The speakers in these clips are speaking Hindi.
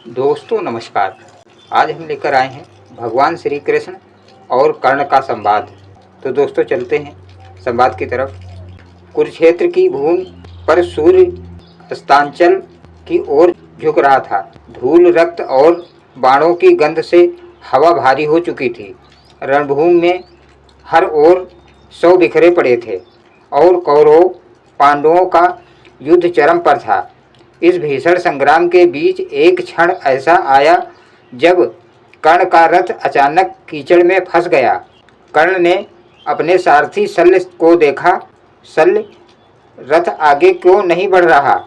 दोस्तों नमस्कार। आज हम लेकर आए हैं भगवान श्री कृष्ण और कर्ण का संवाद। तो दोस्तों चलते हैं संवाद की तरफ। कुरुक्षेत्र की भूमि पर सूर्य अस्तांचल की ओर झुक रहा था। धूल, रक्त और बाणों की गंध से हवा भारी हो चुकी थी। रणभूमि में हर ओर शव बिखरे पड़े थे और कौरव पांडवों का युद्ध चरम पर था। इस भीषण संग्राम के बीच एक क्षण ऐसा आया जब कर्ण का रथ अचानक कीचड़ में फंस गया। कर्ण ने अपने सारथी शल्य को देखा। शल्य, रथ आगे क्यों नहीं बढ़ रहा?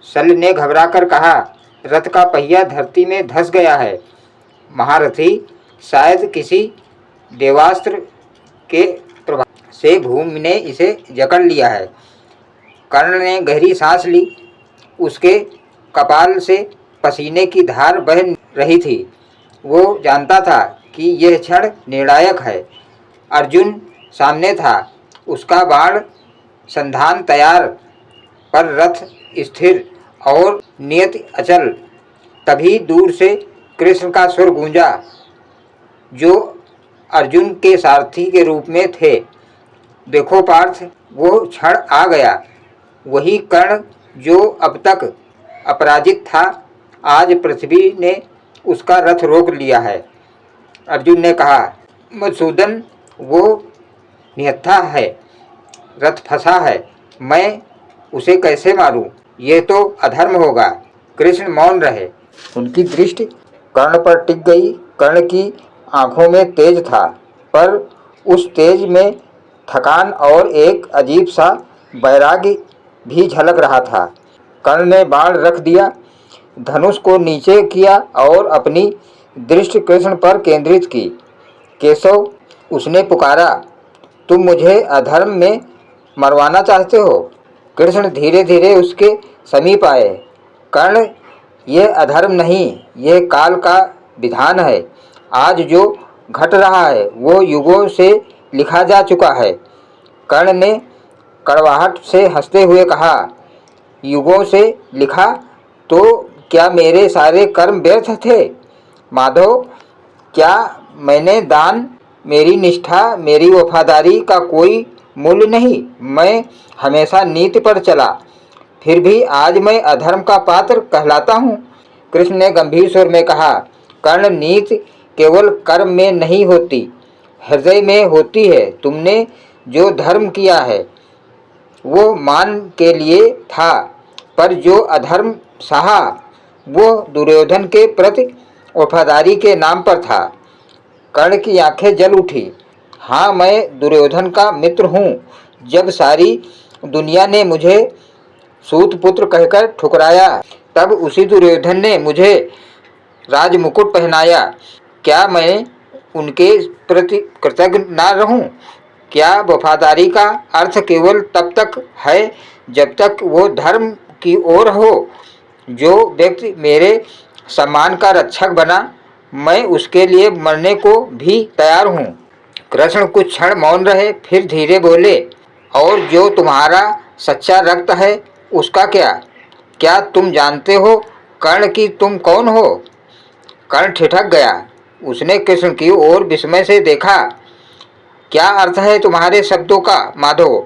शल्य ने घबराकर कहा, रथ का पहिया धरती में धंस गया है महारथी। शायद किसी देवास्त्र के प्रभाव से भूमि ने इसे जकड़ लिया है। कर्ण ने गहरी सांस ली। उसके कपाल से पसीने की धार बह रही थी। वो जानता था कि यह क्षण निर्णायक है। अर्जुन सामने था, उसका बाण संधान तैयार, पर रथ स्थिर और नियति अचल। तभी दूर से कृष्ण का स्वर गूंजा, जो अर्जुन के सारथी के रूप में थे। देखो पार्थ, वो क्षण आ गया। वही कर्ण जो अब तक अपराजित था, आज पृथ्वी ने उसका रथ रोक लिया है। अर्जुन ने कहा, मधुसूदन, वो निहत्था है, रथ फंसा है, मैं उसे कैसे मारूं? ये तो अधर्म होगा। कृष्ण मौन रहे। उनकी दृष्टि कर्ण पर टिक गई। कर्ण की आंखों में तेज था, पर उस तेज में थकान और एक अजीब सा वैराग्य भी झलक रहा था। कर्ण ने बाण रख दिया, धनुष को नीचे किया और अपनी दृष्टि कृष्ण पर केंद्रित की। केशव, उसने पुकारा, तुम मुझे अधर्म में मरवाना चाहते हो? कृष्ण धीरे धीरे उसके समीप आए। कर्ण, यह अधर्म नहीं, यह काल का विधान है। आज जो घट रहा है वो युगों से लिखा जा चुका है। कर्ण ने कड़वाहट से हंसते हुए कहा, युगों से लिखा? तो क्या मेरे सारे कर्म व्यर्थ थे? माधव, क्या मैंने दान, मेरी निष्ठा, मेरी वफादारी का कोई मूल्य नहीं? मैं हमेशा नीति पर चला, फिर भी आज मैं अधर्म का पात्र कहलाता हूँ। कृष्ण ने गंभीर स्वर में कहा, कर्ण, नीति केवल कर्म में नहीं होती, हृदय में होती है। तुमने जो धर्म किया है वो मान के लिए था, पर जो अधर्म सहा वो दुर्योधन के प्रति वफादारी के नाम पर था। कर्ण की आंखें जल उठी। हाँ, मैं दुर्योधन का मित्र हूँ। जब सारी दुनिया ने मुझे सूतपुत्र कहकर ठुकराया, तब उसी दुर्योधन ने मुझे राजमुकुट पहनाया। क्या मैं उनके प्रति कृतज्ञ ना रहूं? क्या वफादारी का अर्थ केवल तब तक है जब तक वो धर्म की ओर हो? जो व्यक्ति मेरे सम्मान का रक्षक बना, मैं उसके लिए मरने को भी तैयार हूँ। कृष्ण कुछ क्षण मौन रहे, फिर धीरे बोले, और जो तुम्हारा सच्चा रक्त है उसका क्या? क्या तुम जानते हो कर्ण की तुम कौन हो? कर्ण ठिठक गया। उसने कृष्ण की ओर विस्मय से देखा। क्या अर्थ है तुम्हारे शब्दों का माधव?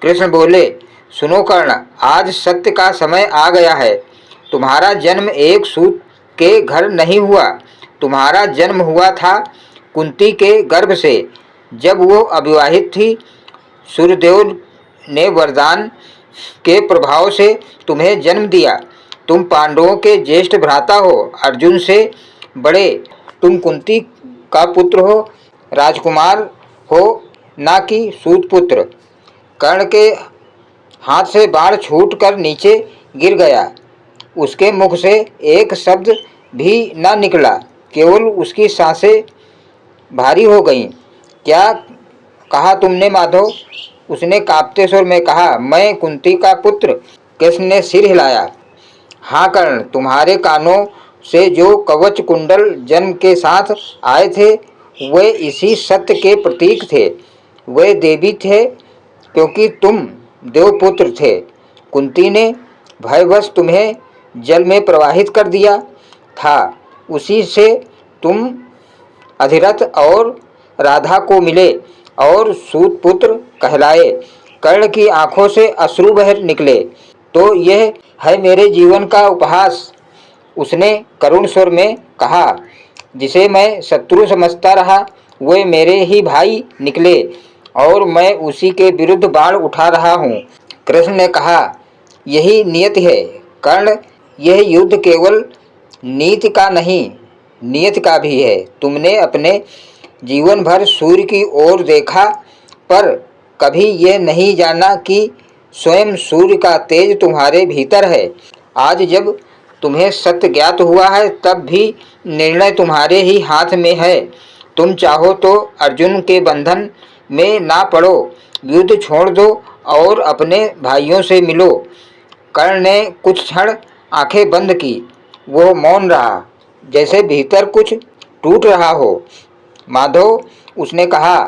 कृष्ण बोले, सुनो कर्ण, आज सत्य का समय आ गया है। तुम्हारा जन्म एक सूत के घर नहीं हुआ, तुम्हारा जन्म हुआ था कुंती के गर्भ से। जब वो अविवाहित थी, सूर्यदेव ने वरदान के प्रभाव से तुम्हें जन्म दिया। तुम पांडवों के ज्येष्ठ भ्राता हो, अर्जुन से बड़े। तुम कुंती का पुत्र हो, राजकुमार हो, ना कि सूतपुत्र। कर्ण के हाथ से बाण छूटकर नीचे गिर गया। उसके मुख से एक शब्द भी न निकला, केवल उसकी सांसें भारी हो गईं। क्या कहा तुमने माधव? उसने कांपते स्वर में कहा, मैं कुंती का पुत्र। कृष्ण ने सिर हिलाया। हाँ कर्ण, तुम्हारे कानों से जो कवच कुंडल जन्म के साथ आए थे वे इसी सत्य के प्रतीक थे। वे देवी थे क्योंकि तुम देवपुत्र थे। कुंती ने भयवश तुम्हें जल में प्रवाहित कर दिया। था, उसी से तुम अधिरथ और राधा को मिले और सूत पुत्र कहलाए। कर्ण की आंखों से अश्रु बह निकले। तो यह है मेरे जीवन का उपहास, उसने करुण स्वर में कहा। जिसे मैं शत्रु समझता रहा वे मेरे ही भाई निकले और मैं उसी के विरुद्ध बाण उठा रहा हूँ। कृष्ण ने कहा, यही नियति है कर्ण, यह युद्ध केवल नीति का नहीं नियति का भी है। तुमने अपने जीवन भर सूर्य की ओर देखा पर कभी यह नहीं जाना कि स्वयं सूर्य का तेज तुम्हारे भीतर है। आज जब तुम्हें सत्य ज्ञात हुआ है तब भी निर्णय तुम्हारे ही हाथ में है। तुम चाहो तो अर्जुन के बंधन में ना पड़ो, युद्ध छोड़ दो और अपने भाइयों से मिलो। कर्ण ने कुछ क्षण आंखें बंद की। वो मौन रहा, जैसे भीतर कुछ टूट रहा हो। माधव, उसने कहा,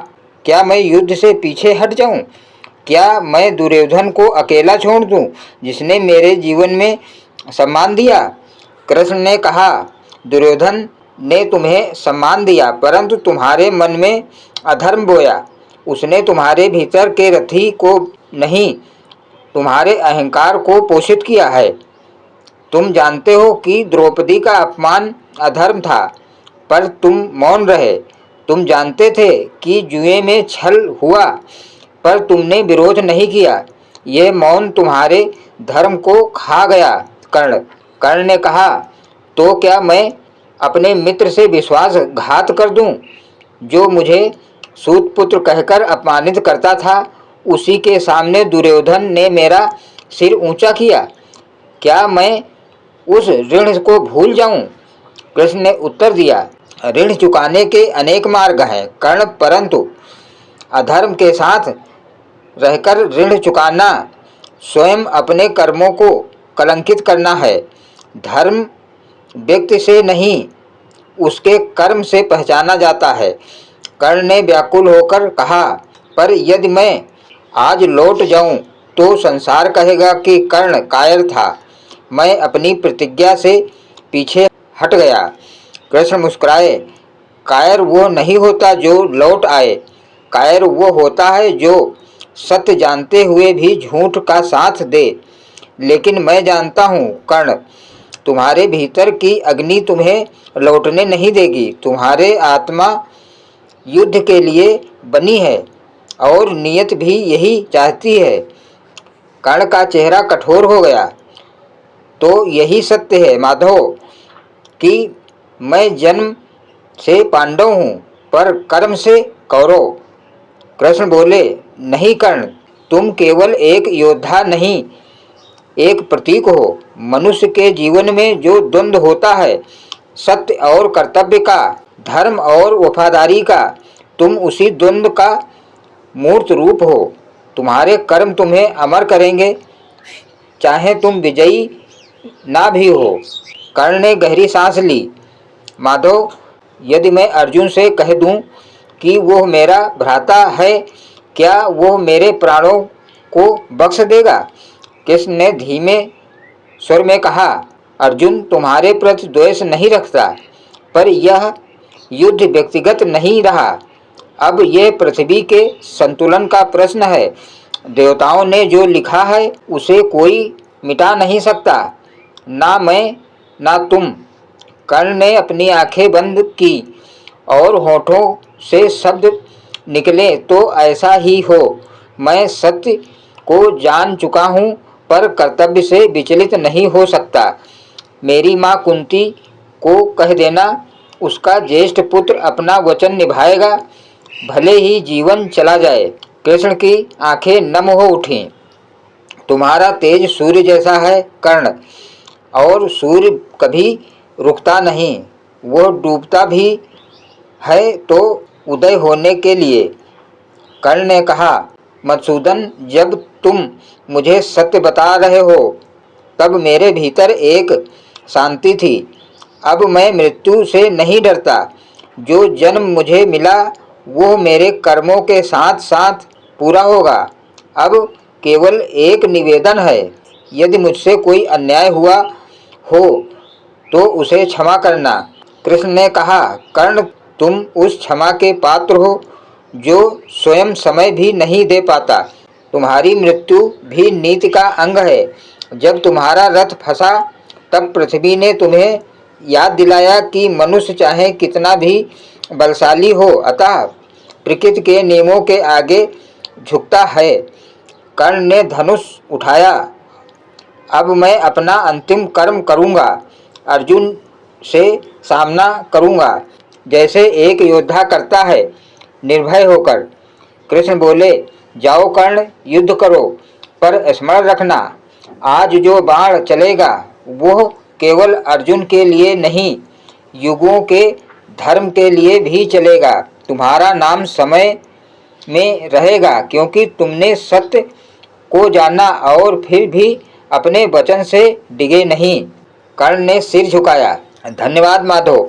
क्या मैं युद्ध से पीछे हट जाऊं? क्या मैं दुर्योधन को अकेला छोड़ दूं, जिसने मेरे जीवन में सम्मान दिया? कृष्ण ने कहा, दुर्योधन ने तुम्हें सम्मान दिया परंतु तुम्हारे मन में अधर्म बोया। उसने तुम्हारे भीतर के रथी को नहीं, तुम्हारे अहंकार को पोषित किया है। तुम जानते हो कि द्रौपदी का अपमान अधर्म था, पर तुम मौन रहे। तुम जानते थे कि जुए में छल हुआ, पर तुमने विरोध नहीं किया। ये मौन तुम्हारे धर्म को खा गया। कर्ण ने कहा, तो क्या मैं अपने मित्र से विश्वासघात कर दूं? जो मुझे सूतपुत्र कहकर अपमानित करता था, उसी के सामने दुर्योधन ने मेरा सिर ऊंचा किया। क्या मैं उस ऋण को भूल जाऊं? कृष्ण ने उत्तर दिया, ऋण चुकाने के अनेक मार्ग हैं कर्ण, परंतु अधर्म के साथ रहकर ऋण चुकाना स्वयं अपने कर्मों को कलंकित करना है। धर्म व्यक्ति से नहीं, उसके कर्म से पहचाना जाता है। कर्ण ने व्याकुल होकर कहा, पर यदि मैं आज लौट जाऊं तो संसार कहेगा कि कर्ण कायर था। मैं अपनी प्रतिज्ञा से पीछे हट गया। कृष्ण मुस्कुराए, कायर वो नहीं होता जो लौट आए, कायर वो होता है जो सत्य जानते हुए भी झूठ का साथ दे। लेकिन मैं जानता हूँ कर्ण, तुम्हारे भीतर की अग्नि तुम्हें लौटने नहीं देगी। तुम्हारे आत्मा युद्ध के लिए बनी है और नियत भी यही चाहती है। कर्ण का चेहरा कठोर हो गया। तो यही सत्य है माधव कि मैं जन्म से पांडव हूँ पर कर्म से कौरव। कृष्ण बोले, नहीं कर्ण, तुम केवल एक योद्धा नहीं, एक प्रतीक हो। मनुष्य के जीवन में जो द्वंद्व होता है, सत्य और कर्तव्य का, धर्म और वफादारी का, तुम उसी द्वंद्व का मूर्त रूप हो। तुम्हारे कर्म तुम्हें अमर करेंगे, चाहे तुम विजयी ना भी हो। कर्ण ने गहरी सांस ली। माधव, यदि मैं अर्जुन से कह दूं कि वो मेरा भ्राता है, क्या वो मेरे प्राणों को बख्श देगा? कृष्ण ने धीमे स्वर में कहा, अर्जुन तुम्हारे प्रति द्वेष नहीं रखता, पर यह युद्ध व्यक्तिगत नहीं रहा। अब यह पृथ्वी के संतुलन का प्रश्न है। देवताओं ने जो लिखा है उसे कोई मिटा नहीं सकता, ना मैं ना तुम। कर्ण ने अपनी आंखें बंद की और होठों से शब्द निकले, तो ऐसा ही हो। मैं सत्य को जान चुका हूँ पर कर्तव्य से विचलित नहीं हो सकता। मेरी माँ कुंती को कह देना, उसका ज्येष्ठ पुत्र अपना वचन निभाएगा, भले ही जीवन चला जाए। कृष्ण की आंखें नम हो उठीं। तुम्हारा तेज सूर्य जैसा है कर्ण, और सूर्य कभी रुकता नहीं, वो डूबता भी है तो उदय होने के लिए। कर्ण ने कहा, मधुसूदन, जब तुम मुझे सत्य बता रहे हो तब मेरे भीतर एक शांति थी। अब मैं मृत्यु से नहीं डरता। जो जन्म मुझे मिला वो मेरे कर्मों के साथ साथ पूरा होगा। अब केवल एक निवेदन है, यदि मुझसे कोई अन्याय हुआ हो तो उसे क्षमा करना। कृष्ण ने कहा, कर्ण, तुम उस क्षमा के पात्र हो जो स्वयं समय भी नहीं दे पाता। तुम्हारी मृत्यु भी नीति का अंग है। जब तुम्हारा रथ फंसा तब पृथ्वी ने तुम्हें याद दिलाया कि मनुष्य चाहे कितना भी बलशाली हो, अतः प्रकृति के नियमों के आगे झुकता है। कर्ण ने धनुष उठाया, अब मैं अपना अंतिम कर्म करूंगा, अर्जुन से सामना करूंगा जैसे एक योद्धा करता है, निर्भय होकर। कृष्ण बोले, जाओ कर्ण, युद्ध करो, पर स्मरण रखना, आज जो बाण चलेगा वो केवल अर्जुन के लिए नहीं, युगों के धर्म के लिए भी चलेगा। तुम्हारा नाम समय में रहेगा, क्योंकि तुमने सत्य को जाना और फिर भी अपने वचन से डिगे नहीं। कर्ण ने सिर झुकाया, धन्यवाद माधव,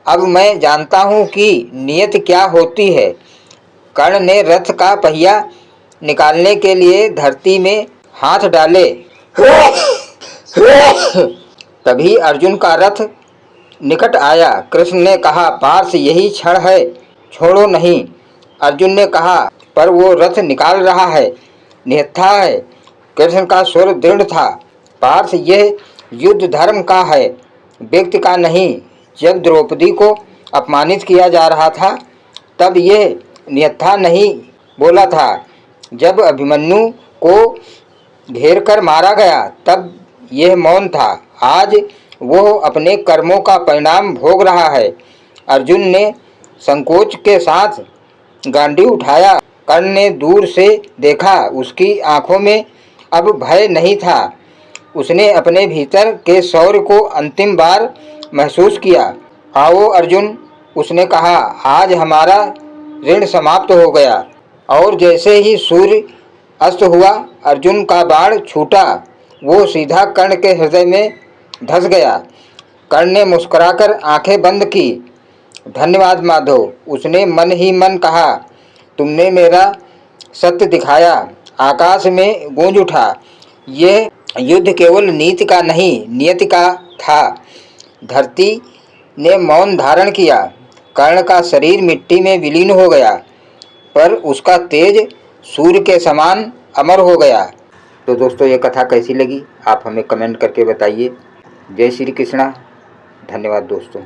अब मैं जानता हूँ कि नियत क्या होती है। कर्ण ने रथ का पहिया निकालने के लिए धरती में हाथ डाले। तभी अर्जुन का रथ निकट आया। कृष्ण ने कहा, पार्थ, यही क्षण है, छोड़ो नहीं। अर्जुन ने कहा, पर वो रथ निकाल रहा है, निहत्था है। कृष्ण का स्वर दृढ़ था, पार्थ, यह युद्ध धर्म का है, व्यक्ति का नहीं। जब द्रौपदी को अपमानित किया जा रहा था तब यह निहत्था नहीं बोला था। जब अभिमन्यु को घेर कर मारा गया तब यह मौन था। आज वो अपने कर्मों का परिणाम भोग रहा है। अर्जुन ने संकोच के साथ गांडी उठाया। कर्ण ने दूर से देखा, उसकी आंखों में अब भय नहीं था। उसने अपने भीतर के शौर्य को अंतिम बार महसूस किया। आओ अर्जुन, उसने कहा, आज हमारा ऋण समाप्त हो गया। और जैसे ही सूर्य अस्त हुआ, अर्जुन का बाण छूटा, वो सीधा कर्ण के हृदय में धंस गया। कर्ण ने मुस्कुराकर आंखें बंद की। धन्यवाद माधव, उसने मन ही मन कहा, तुमने मेरा सत्य दिखाया। आकाश में गूंज उठा, यह युद्ध केवल नीति का नहीं, नियति का था। धरती ने मौन धारण किया। कर्ण का शरीर मिट्टी में विलीन हो गया, पर उसका तेज सूर्य के समान अमर हो गया। तो दोस्तों, ये कथा कैसी लगी आप हमें कमेंट करके बताइए। जय श्री कृष्णा। धन्यवाद दोस्तों।